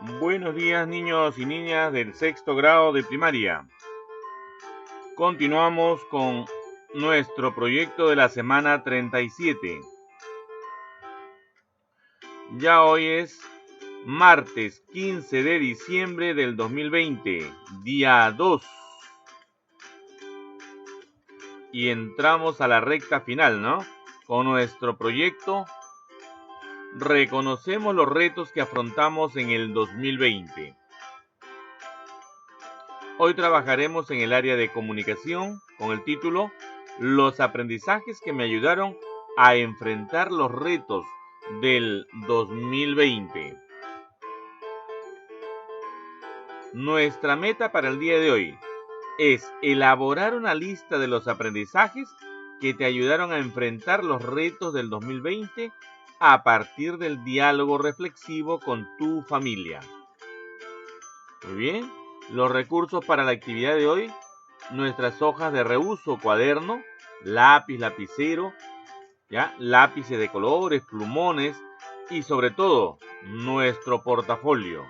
Buenos días, niños y niñas del sexto grado de primaria. Continuamos con nuestro proyecto de la semana 37. Ya hoy es martes 15 de diciembre del 2020, día 2. Y entramos a la recta final, ¿no? Con nuestro proyecto reconocemos los retos que afrontamos en el 2020. Hoy trabajaremos en el área de comunicación con el título Los aprendizajes que me ayudaron a enfrentar los retos del 2020. Nuestra meta para el día de hoy es elaborar una lista de los aprendizajes que te ayudaron a enfrentar los retos del 2020 a partir del diálogo reflexivo con tu familia. Muy bien, los recursos para la actividad de hoy: nuestras hojas de reuso, cuaderno, lápiz, lapicero, ¿ya? Lápices de colores, plumones y sobre todo nuestro portafolio.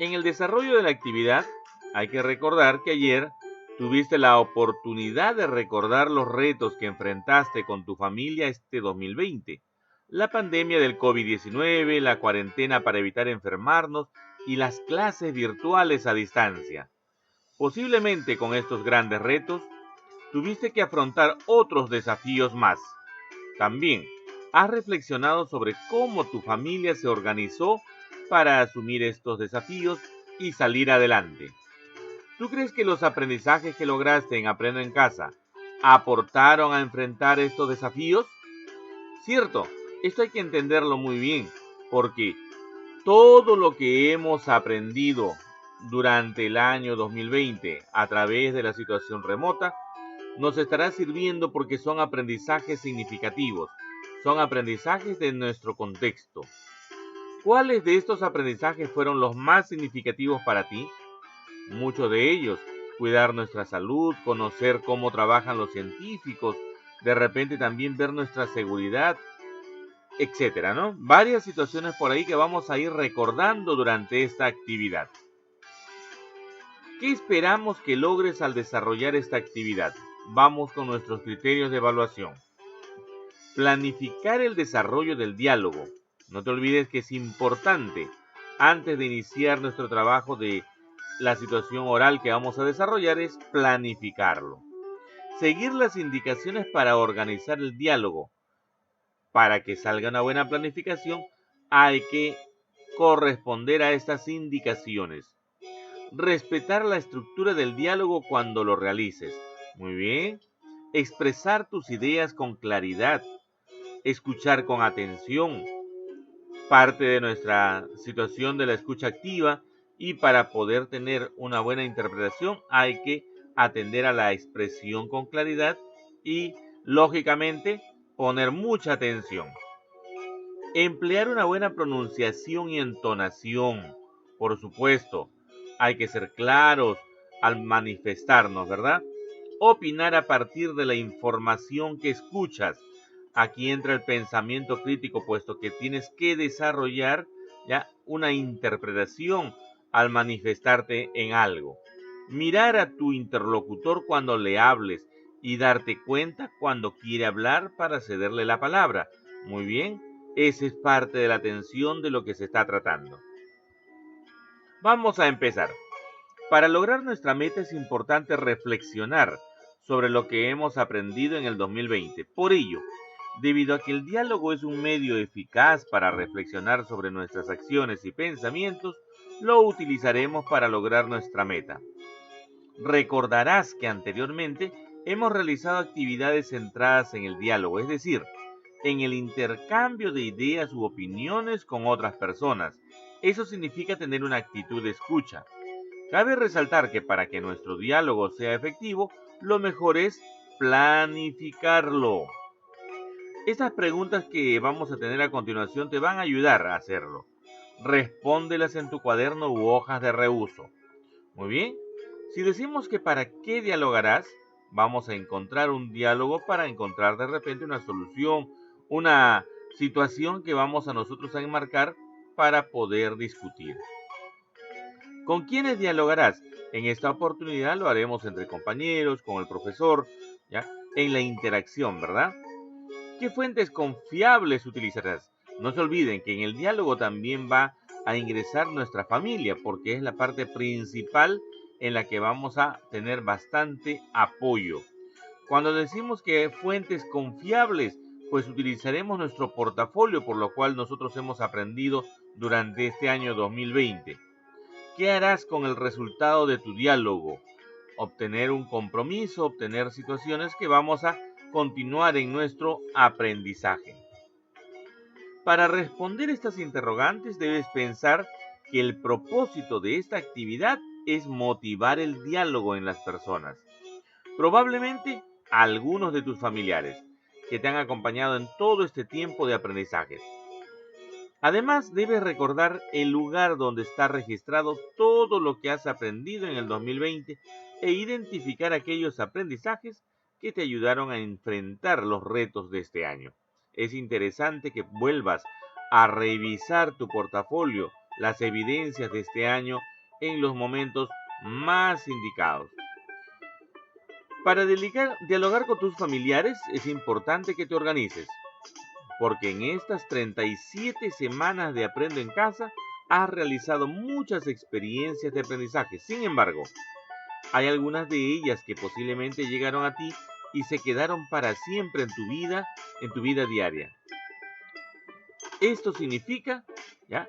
En el desarrollo de la actividad hay que recordar que ayer tuviste la oportunidad de recordar los retos que enfrentaste con tu familia este 2020. La pandemia del COVID-19, la cuarentena para evitar enfermarnos y las clases virtuales a distancia. Posiblemente con estos grandes retos tuviste que afrontar otros desafíos más. También has reflexionado sobre cómo tu familia se organizó para asumir estos desafíos y salir adelante. ¿Tú crees que los aprendizajes que lograste en Aprendo en Casa aportaron a enfrentar estos desafíos? Cierto, esto hay que entenderlo muy bien, porque todo lo que hemos aprendido durante el año 2020 a través de la situación remota nos estará sirviendo porque son aprendizajes significativos, son aprendizajes de nuestro contexto. ¿Cuáles de estos aprendizajes fueron los más significativos para ti? Muchos de ellos: cuidar nuestra salud, conocer cómo trabajan los científicos, de repente también ver nuestra seguridad, etcétera, ¿no? Varias situaciones por ahí que vamos a ir recordando durante esta actividad. ¿Qué esperamos que logres al desarrollar esta actividad? Vamos con nuestros criterios de evaluación. Planificar el desarrollo del diálogo. No te olvides que es importante, antes de iniciar nuestro trabajo de la situación oral que vamos a desarrollar, es planificarlo. Seguir las indicaciones para organizar el diálogo. Para que salga una buena planificación, hay que corresponder a estas indicaciones. Respetar la estructura del diálogo cuando lo realices. Muy bien. Expresar tus ideas con claridad. Escuchar con atención. Parte de nuestra situación de la escucha activa, y para poder tener una buena interpretación hay que atender a la expresión con claridad y, lógicamente, poner mucha atención. Emplear una buena pronunciación y entonación. Por supuesto, hay que ser claros al manifestarnos, ¿verdad? Opinar a partir de la información que escuchas. Aquí entra el pensamiento crítico, puesto que tienes que desarrollar ya una interpretación al manifestarte en algo. Mirar a tu interlocutor cuando le hables y darte cuenta cuando quiere hablar para cederle la palabra. Muy bien, esa es parte de la atención de lo que se está tratando. Vamos a empezar. Para lograr nuestra meta es importante reflexionar sobre lo que hemos aprendido en el 2020. Por ello, debido a que el diálogo es un medio eficaz para reflexionar sobre nuestras acciones y pensamientos, lo utilizaremos para lograr nuestra meta. Recordarás que anteriormente hemos realizado actividades centradas en el diálogo, es decir, en el intercambio de ideas u opiniones con otras personas. Eso significa tener una actitud de escucha. Cabe resaltar que para que nuestro diálogo sea efectivo, lo mejor es planificarlo. Estas preguntas que vamos a tener a continuación te van a ayudar a hacerlo. Respóndelas en tu cuaderno u hojas de reuso. Muy bien. Si decimos que para qué dialogarás, vamos a encontrar un diálogo para encontrar de repente una solución, una situación que vamos a nosotros a enmarcar para poder discutir. ¿Con quiénes dialogarás? En esta oportunidad lo haremos entre compañeros, con el profesor, ¿ya? En la interacción, ¿verdad? ¿Qué fuentes confiables utilizarás? No se olviden que en el diálogo también va a ingresar nuestra familia, porque es la parte principal en la que vamos a tener bastante apoyo. Cuando decimos que fuentes confiables, pues utilizaremos nuestro portafolio, por lo cual nosotros hemos aprendido durante este año 2020. ¿Qué harás con el resultado de tu diálogo? Obtener un compromiso, obtener situaciones que vamos a continuar en nuestro aprendizaje. Para responder estas interrogantes debes pensar que el propósito de esta actividad es motivar el diálogo en las personas. Probablemente algunos de tus familiares que te han acompañado en todo este tiempo de aprendizaje. Además, debes recordar el lugar donde está registrado todo lo que has aprendido en el 2020 e identificar aquellos aprendizajes que te ayudaron a enfrentar los retos de este año. Es interesante que vuelvas a revisar tu portafolio, las evidencias de este año en los momentos más indicados. Para dialogar con tus familiares es importante que te organices, porque en estas 37 semanas de Aprendo en Casa has realizado muchas experiencias de aprendizaje. Sin embargo, hay algunas de ellas que posiblemente llegaron a ti y se quedaron para siempre en tu vida diaria. Esto significa, ¿ya?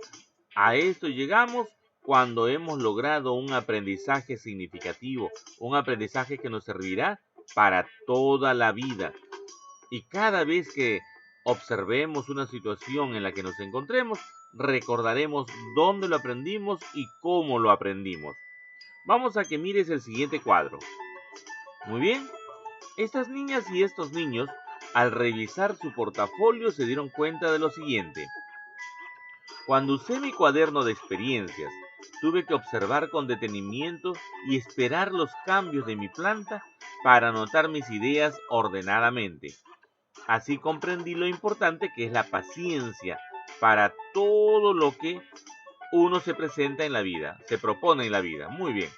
A esto llegamos cuando hemos logrado un aprendizaje significativo, un aprendizaje que nos servirá para toda la vida. Y cada vez que observemos una situación en la que nos encontremos, recordaremos dónde lo aprendimos y cómo lo aprendimos. Vamos a que mires el siguiente cuadro. Muy bien, estas niñas y estos niños, al revisar su portafolio, se dieron cuenta de lo siguiente. Cuando usé mi cuaderno de experiencias, tuve que observar con detenimiento y esperar los cambios de mi planta para anotar mis ideas ordenadamente. Así comprendí lo importante que es la paciencia para todo lo que uno se presenta en la vida, se propone en la vida. Muy bien.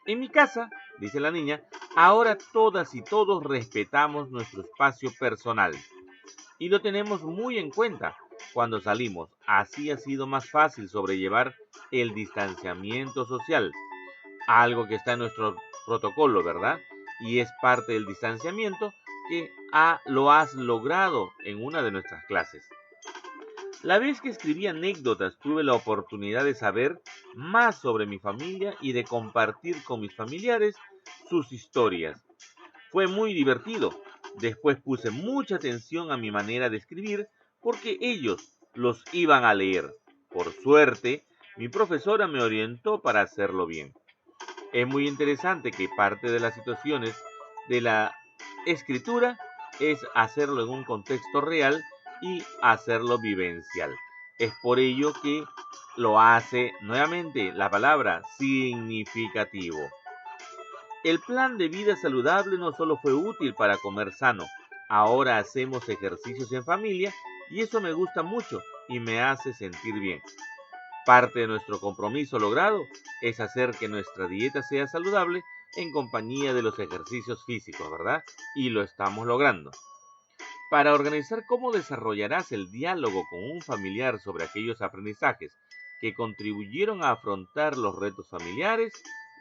En mi casa, dice la niña, ahora todas y todos respetamos nuestro espacio personal y lo tenemos muy en cuenta cuando salimos. Así ha sido más fácil sobrellevar el distanciamiento social, algo que está en nuestro protocolo, ¿verdad? Y es parte del distanciamiento que lo has logrado en una de nuestras clases. La vez que escribí anécdotas tuve la oportunidad de saber más sobre mi familia y de compartir con mis familiares sus historias. Fue muy divertido. Después puse mucha atención a mi manera de escribir porque ellos los iban a leer. Por suerte, mi profesora me orientó para hacerlo bien. Es muy interesante que parte de las situaciones de la escritura es hacerlo en un contexto real y hacerlo vivencial. Es por ello que lo hace nuevamente la palabra significativo. El plan de vida saludable no solo fue útil para comer sano, ahora hacemos ejercicios en familia y eso me gusta mucho y me hace sentir bien. Parte de nuestro compromiso logrado es hacer que nuestra dieta sea saludable en compañía de los ejercicios físicos, ¿verdad? Y lo estamos logrando. Para organizar cómo desarrollarás el diálogo con un familiar sobre aquellos aprendizajes que contribuyeron a afrontar los retos familiares,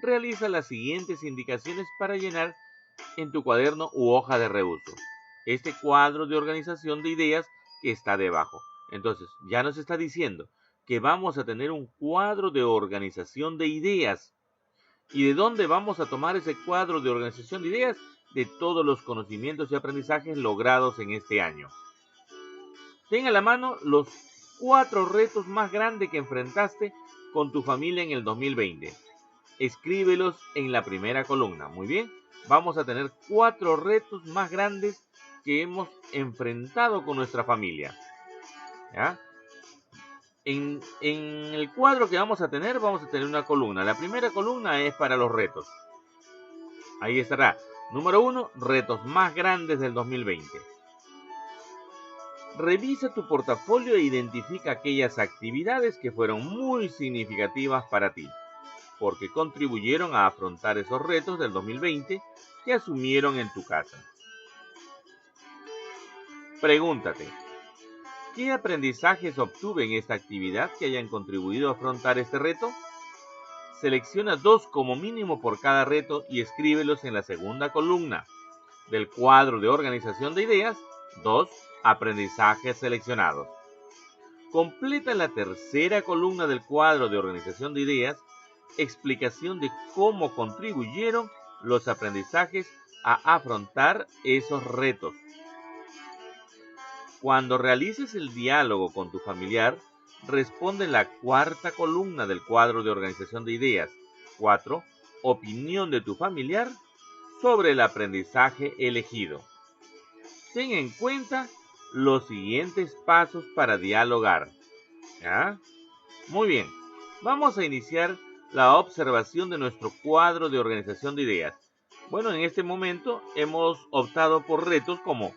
realiza las siguientes indicaciones para llenar en tu cuaderno u hoja de reuso. Este cuadro de organización de ideas que está debajo. Entonces, ya nos está diciendo que vamos a tener un cuadro de organización de ideas. ¿Y de dónde vamos a tomar ese cuadro de organización de ideas? De todos los conocimientos y aprendizajes logrados en este año. Ten a la mano los 4 retos más grandes que enfrentaste con tu familia en el 2020. Escríbelos en la primera columna. Muy bien, vamos a tener 4 retos más grandes que hemos enfrentado con nuestra familia. ¿Ya? En el cuadro que vamos a tener una columna. La primera columna es para los retos. Ahí estará. Número 1, retos más grandes del 2020. Revisa tu portafolio e identifica aquellas actividades que fueron muy significativas para ti, porque contribuyeron a afrontar esos retos del 2020 que asumieron en tu casa. Pregúntate, ¿qué aprendizajes obtuve en esta actividad que hayan contribuido a afrontar este reto? Selecciona 2 como mínimo por cada reto y escríbelos en la segunda columna del cuadro de organización de ideas. 2 aprendizajes seleccionados. Completa en la tercera columna del cuadro de organización de ideas explicación de cómo contribuyeron los aprendizajes a afrontar esos retos. Cuando realices el diálogo con tu familiar, responde en la cuarta columna del cuadro de organización de ideas. 4. Opinión de tu familiar sobre el aprendizaje elegido. Ten en cuenta los siguientes pasos para dialogar. ¿Ya? Muy bien, vamos a iniciar la observación de nuestro cuadro de organización de ideas. Bueno, en este momento hemos optado por retos como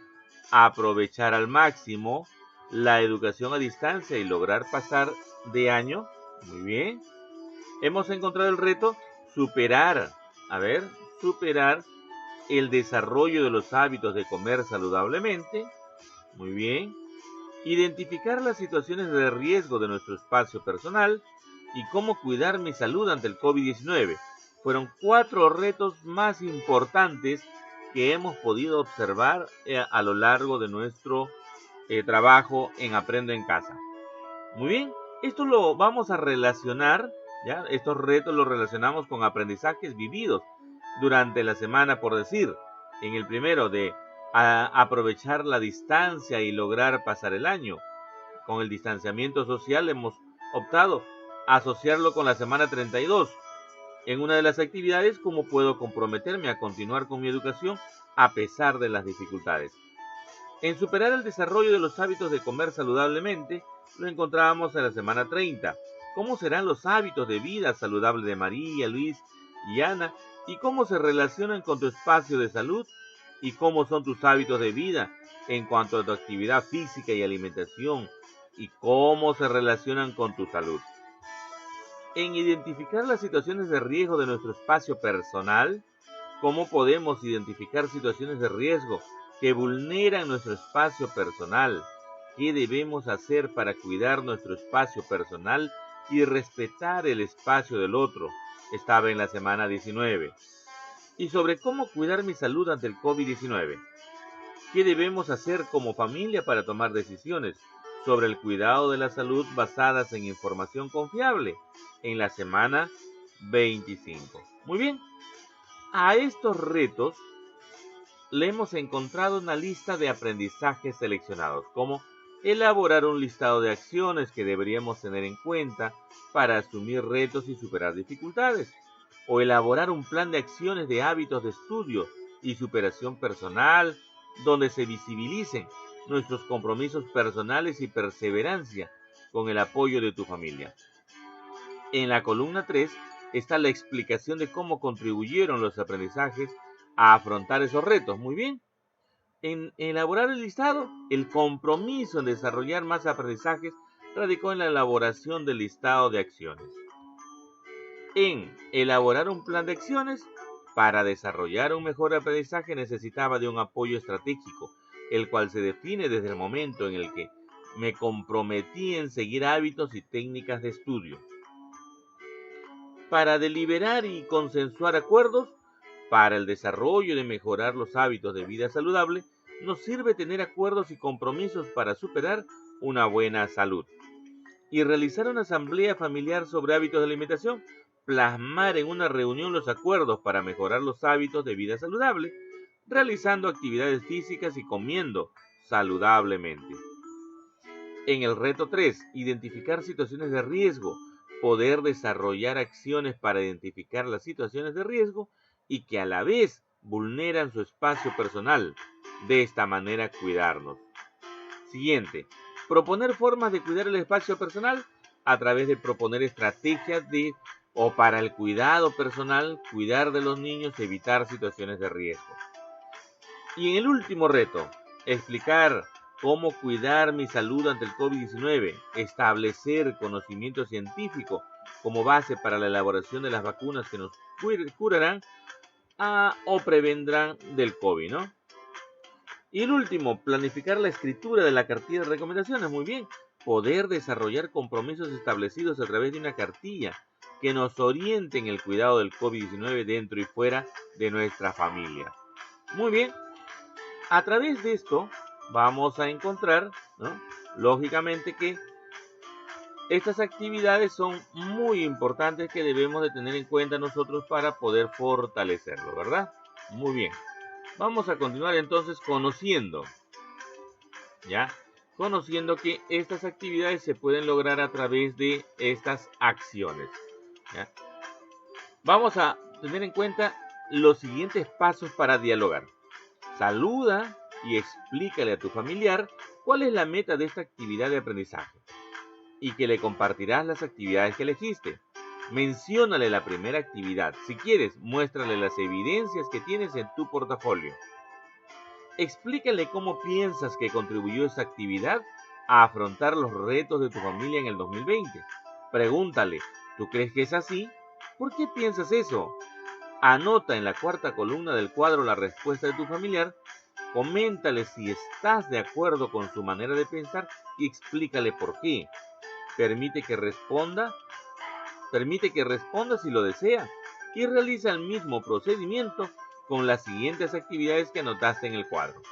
aprovechar al máximo la educación a distancia y lograr pasar de año. Muy bien. Hemos encontrado el reto superar el desarrollo de los hábitos de comer saludablemente. Muy bien. Identificar las situaciones de riesgo de nuestro espacio personal y cómo cuidar mi salud ante el COVID-19. Fueron 4 retos más importantes que hemos podido observar a lo largo de nuestro trabajo en Aprendo en Casa. Muy bien, esto lo vamos a relacionar, ¿ya? Estos retos los relacionamos con aprendizajes vividos durante la semana, por decir, en el primero de aprovechar la distancia y lograr pasar el año. Con el distanciamiento social hemos optado a asociarlo con la semana 32. En una de las actividades, cómo puedo comprometerme a continuar con mi educación a pesar de las dificultades. En superar el desarrollo de los hábitos de comer saludablemente, lo encontrábamos en la semana 30. ¿Cómo serán los hábitos de vida saludable de María, Luis y Ana? ¿Y cómo se relacionan con tu espacio de salud? ¿Y cómo son tus hábitos de vida en cuanto a tu actividad física y alimentación? ¿Y cómo se relacionan con tu salud? En identificar las situaciones de riesgo de nuestro espacio personal, ¿cómo podemos identificar situaciones de riesgo que vulneran nuestro espacio personal? ¿Qué debemos hacer para cuidar nuestro espacio personal y respetar el espacio del otro? Estaba en la semana 19. Y sobre cómo cuidar mi salud ante el COVID-19. ¿Qué debemos hacer como familia para tomar decisiones sobre el cuidado de la salud basadas en información confiable? En la semana 25. Muy bien, a estos retos le hemos encontrado una lista de aprendizajes seleccionados, como elaborar un listado de acciones que deberíamos tener en cuenta para asumir retos y superar dificultades, o elaborar un plan de acciones de hábitos de estudio y superación personal, donde se visibilicen nuestros compromisos personales y perseverancia con el apoyo de tu familia. En la columna 3 está la explicación de cómo contribuyeron los aprendizajes a afrontar esos retos. Muy bien. En elaborar el listado, el compromiso en desarrollar más aprendizajes radicó en la elaboración del listado de acciones. En elaborar un plan de acciones, para desarrollar un mejor aprendizaje necesitaba de un apoyo estratégico, el cual se define desde el momento en el que me comprometí en seguir hábitos y técnicas de estudio. Para deliberar y consensuar acuerdos, para el desarrollo de mejorar los hábitos de vida saludable, nos sirve tener acuerdos y compromisos para superar una buena salud. Y realizar una asamblea familiar sobre hábitos de alimentación, plasmar en una reunión los acuerdos para mejorar los hábitos de vida saludable, realizando actividades físicas y comiendo saludablemente. En el reto 3, identificar situaciones de riesgo, poder desarrollar acciones para identificar las situaciones de riesgo y que a la vez vulneran su espacio personal. De esta manera cuidarnos. Siguiente, proponer formas de cuidar el espacio personal a través de proponer estrategias para el cuidado personal, cuidar de los niños, evitar situaciones de riesgo. Y en el último reto, explicar cómo cuidar mi salud ante el COVID-19, establecer conocimiento científico como base para la elaboración de las vacunas que nos curarán o prevendrán del COVID, ¿no? Y el último, planificar la escritura de la cartilla de recomendaciones. Muy bien, poder desarrollar compromisos establecidos a través de una cartilla que nos oriente en el cuidado del COVID-19 dentro y fuera de nuestra familia. Muy bien, a través de esto vamos a encontrar, ¿no?, lógicamente, que estas actividades son muy importantes que debemos de tener en cuenta nosotros para poder fortalecerlo, ¿verdad? Muy bien. Vamos a continuar entonces conociendo, ¿ya? Conociendo que estas actividades se pueden lograr a través de estas acciones, ¿ya? Vamos a tener en cuenta los siguientes pasos para dialogar. Saluda y explícale a tu familiar cuál es la meta de esta actividad de aprendizaje y que le compartirás las actividades que elegiste. Menciónale la primera actividad. Si quieres, muéstrale las evidencias que tienes en tu portafolio. Explícale cómo piensas que contribuyó esta actividad a afrontar los retos de tu familia en el 2020. Pregúntale, ¿tú crees que es así? ¿Por qué piensas eso? Anota en la cuarta columna del cuadro la respuesta de tu familiar. Coméntale si estás de acuerdo con su manera de pensar y explícale por qué. Permite que responda si lo desea y realiza el mismo procedimiento con las siguientes actividades que anotaste en el cuadro.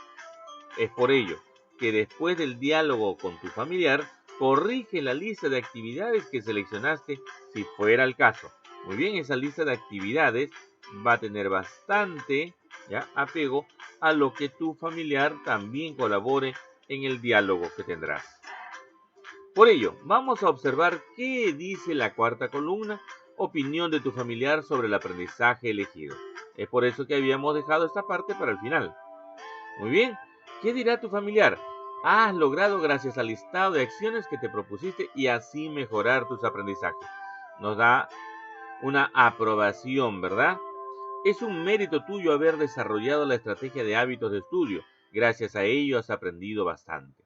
Es por ello que después del diálogo con tu familiar, corrige la lista de actividades que seleccionaste si fuera el caso. Muy bien, esa lista de actividades va a tener bastante, ¿ya?, apego a lo que tu familiar también colabore en el diálogo que tendrás. Por ello, vamos a observar qué dice la cuarta columna, opinión de tu familiar sobre el aprendizaje elegido. Es por eso que habíamos dejado esta parte para el final. Muy bien, ¿qué dirá tu familiar? Has logrado gracias al listado de acciones que te propusiste y así mejorar tus aprendizajes. Nos da una aprobación, ¿verdad? Es un mérito tuyo haber desarrollado la estrategia de hábitos de estudio. Gracias a ello has aprendido bastante.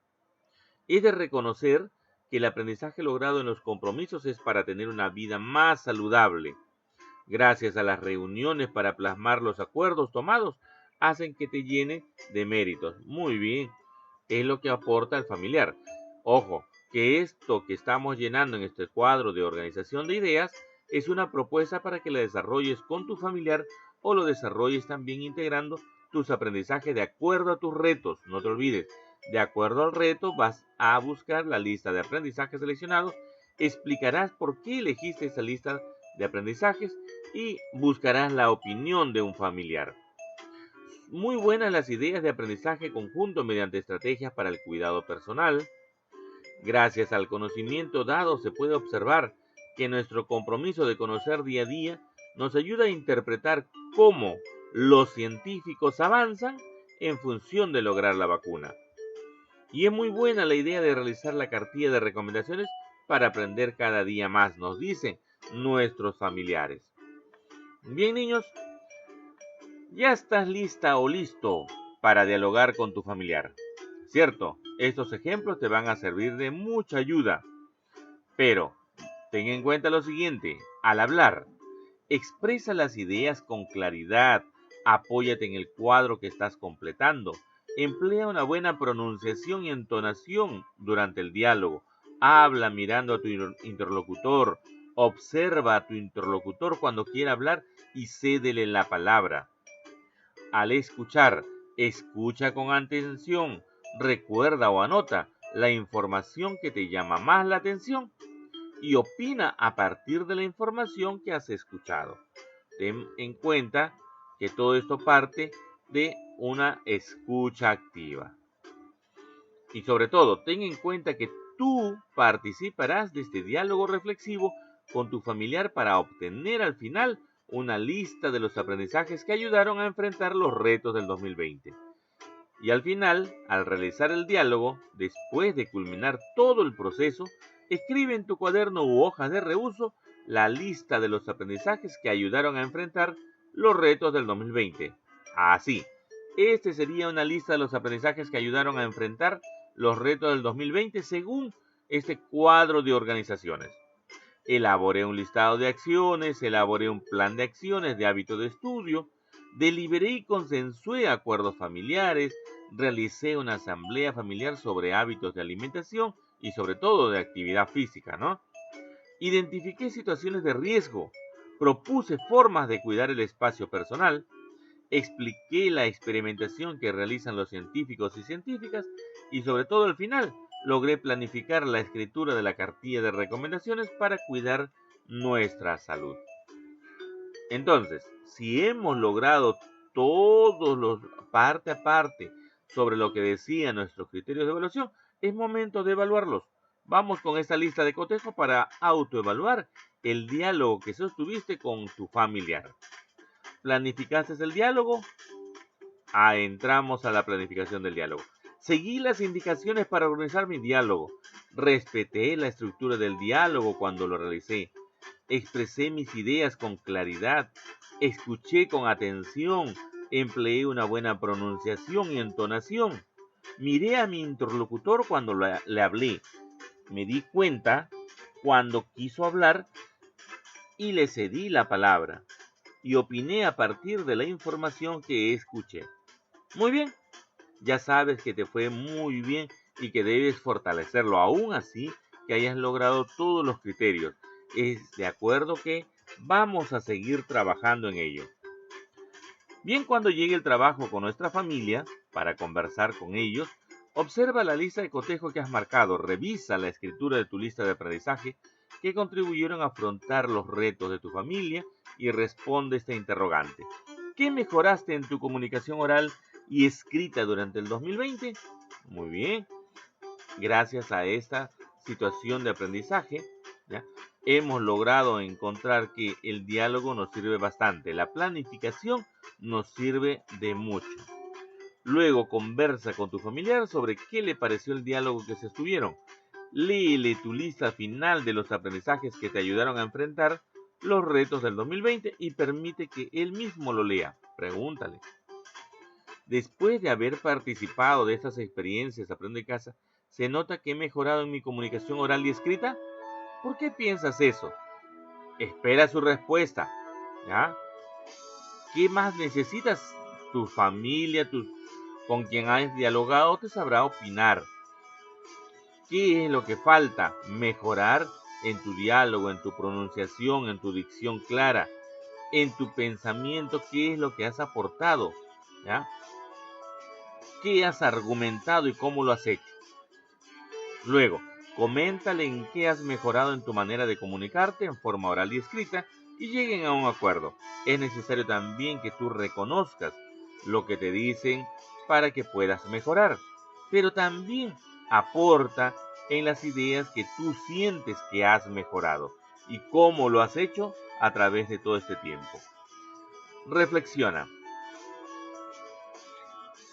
Es de reconocer que el aprendizaje logrado en los compromisos es para tener una vida más saludable. Gracias a las reuniones para plasmar los acuerdos tomados, hacen que te llene de méritos. Muy bien, es lo que aporta el familiar. Ojo, que esto que estamos llenando en este cuadro de organización de ideas es una propuesta para que la desarrolles con tu familiar o lo desarrolles también integrando tus aprendizajes de acuerdo a tus retos. No te olvides, de acuerdo al reto vas a buscar la lista de aprendizajes seleccionados, explicarás por qué elegiste esa lista de aprendizajes y buscarás la opinión de un familiar. Muy buenas las ideas de aprendizaje conjunto mediante estrategias para el cuidado personal. Gracias al conocimiento dado se puede observar que nuestro compromiso de conocer día a día nos ayuda a interpretar cómo los científicos avanzan en función de lograr la vacuna. Y es muy buena la idea de realizar la cartilla de recomendaciones para aprender cada día más, nos dicen nuestros familiares. Bien, niños, ya estás lista o listo para dialogar con tu familiar, ¿cierto? Estos ejemplos te van a servir de mucha ayuda. Pero ten en cuenta lo siguiente: al hablar, expresa las ideas con claridad, apóyate en el cuadro que estás completando, emplea una buena pronunciación y entonación durante el diálogo, habla mirando a tu interlocutor, observa a tu interlocutor cuando quiera hablar y cédele la palabra. Al escuchar, escucha con atención, recuerda o anota la información que te llama más la atención y opina a partir de la información que has escuchado. Ten en cuenta que todo esto parte de una escucha activa. Y sobre todo, ten en cuenta que tú participarás de este diálogo reflexivo con tu familiar para obtener al final una lista de los aprendizajes que ayudaron a enfrentar los retos del 2020. Y al final, al realizar el diálogo, después de culminar todo el proceso, escribe en tu cuaderno u hoja de reuso la lista de los aprendizajes que ayudaron a enfrentar los retos del 2020. Así, este sería una lista de los aprendizajes que ayudaron a enfrentar los retos del 2020 según este cuadro de organizaciones. Elaboré un listado de acciones, elaboré un plan de acciones de hábito de estudio, deliberé y consensué acuerdos familiares, realicé una asamblea familiar sobre hábitos de alimentación y sobre todo de actividad física, ¿no? Identifiqué situaciones de riesgo, propuse formas de cuidar el espacio personal, expliqué la experimentación que realizan los científicos y científicas y sobre todo al final logré planificar la escritura de la cartilla de recomendaciones para cuidar nuestra salud. Entonces, si hemos logrado todos los parte a parte sobre lo que decían nuestros criterios de evaluación, es momento de evaluarlos. Vamos con esta lista de cotejo para autoevaluar el diálogo que sostuviste con tu familiar. ¿Planificaste el diálogo? Entramos a la planificación del diálogo. Seguí las indicaciones para organizar mi diálogo. Respeté la estructura del diálogo cuando lo realicé. Expresé mis ideas con claridad. Escuché con atención. Empleé una buena pronunciación y entonación. Miré a mi interlocutor cuando le hablé. Me di cuenta cuando quiso hablar y le cedí la palabra. Y opiné a partir de la información que escuché. Muy bien, ya sabes que te fue muy bien y que debes fortalecerlo aún así que hayas logrado todos los criterios. Es de acuerdo que vamos a seguir trabajando en ello. Bien, cuando llegue el trabajo con nuestra familia, para conversar con ellos, observa la lista de cotejo que has marcado, revisa la escritura de tu lista de aprendizaje que contribuyeron a afrontar los retos de tu familia y responde esta interrogante. ¿Qué mejoraste en tu comunicación oral y escrita durante el 2020? Muy bien. Gracias a esta situación de aprendizaje, ¿ya? Hemos logrado encontrar que el diálogo nos sirve bastante. La planificación nos sirve de mucho. Luego conversa con tu familiar sobre qué le pareció el diálogo que se estuvieron. Léele tu lista final de los aprendizajes que te ayudaron a enfrentar los retos del 2020 y permite que él mismo lo lea. Pregúntale. Después de haber participado de estas experiencias Aprende en Casa, ¿se nota que he mejorado en mi comunicación oral y escrita? ¿Por qué piensas eso? Espera su respuesta, ¿ya? ¿Qué más necesitas? Tu familia, con quien has dialogado, te sabrá opinar. ¿Qué es lo que falta? Mejorar en tu diálogo, en tu pronunciación, en tu dicción clara, en tu pensamiento, qué es lo que has aportado, ¿ya? ¿Qué has argumentado y cómo lo has hecho? Luego, coméntale en qué has mejorado en tu manera de comunicarte en forma oral y escrita y lleguen a un acuerdo. Es necesario también que tú reconozcas lo que te dicen para que puedas mejorar, pero también aporta en las ideas que tú sientes que has mejorado y cómo lo has hecho a través de todo este tiempo. Reflexiona.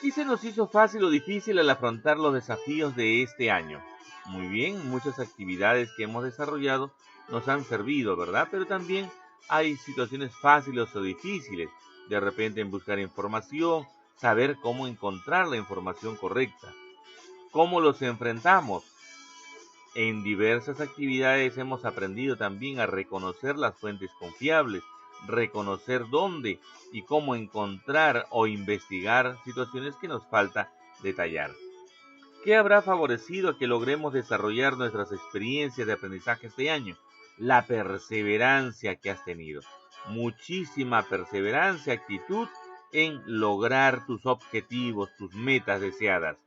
¿Qué se nos hizo fácil o difícil al afrontar los desafíos de este año? Muy bien, muchas actividades que hemos desarrollado nos han servido, ¿verdad? Pero también hay situaciones fáciles o difíciles. De repente en buscar información, saber cómo encontrar la información correcta. ¿Cómo los enfrentamos? En diversas actividades hemos aprendido también a reconocer las fuentes confiables, reconocer dónde y cómo encontrar o investigar situaciones que nos falta detallar. ¿Qué habrá favorecido a que logremos desarrollar nuestras experiencias de aprendizaje este año? La perseverancia que has tenido. Muchísima perseverancia, actitud en lograr tus objetivos, tus metas deseadas.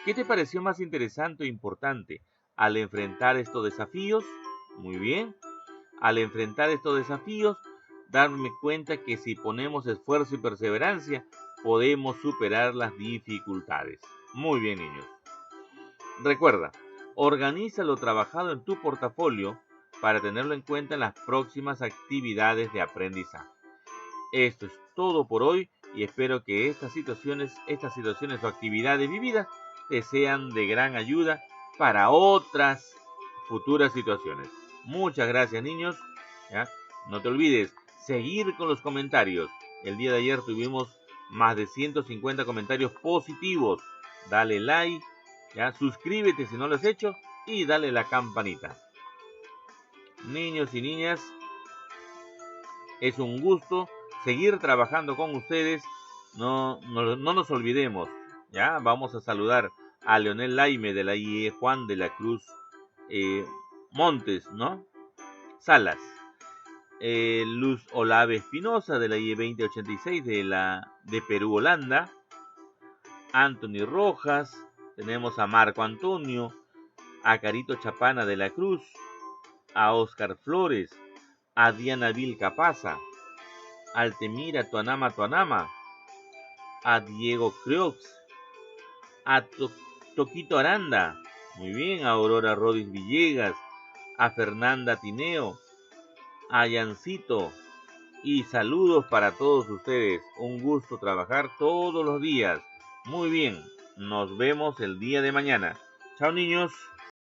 ¿Qué te pareció más interesante o importante al enfrentar estos desafíos? Muy bien. Al enfrentar estos desafíos, darme cuenta que si ponemos esfuerzo y perseverancia, podemos superar las dificultades. Muy bien, niños. Recuerda, organiza lo trabajado en tu portafolio para tenerlo en cuenta en las próximas actividades de aprendizaje. Esto es todo por hoy y espero que estas situaciones o actividades vividas te sean de gran ayuda para otras futuras situaciones. Muchas gracias, niños. ¿Ya? No te olvides seguir con los comentarios. El día de ayer tuvimos más de 150 comentarios positivos. Dale like Ya, suscríbete si no lo has hecho y dale la campanita. Niños y niñas, es un gusto seguir trabajando con ustedes. No nos olvidemos, ya, vamos a saludar a Leonel Laime de la IE, Juan de la Cruz Montes, ¿no? Salas, Luz Olave Espinosa de la IE 2086 de Perú, Holanda, Anthony Rojas, tenemos a Marco Antonio, a Carito Chapana de la Cruz, a Oscar Flores, a Diana Vilca Paza, Altemira Tuanama, a Diego Creux, a Toquito Aranda, muy bien, a Aurora Rodis Villegas, a Fernanda Tineo, a Yancito, y saludos para todos ustedes. Un gusto trabajar todos los días. Muy bien, nos vemos el día de mañana. Chao, niños.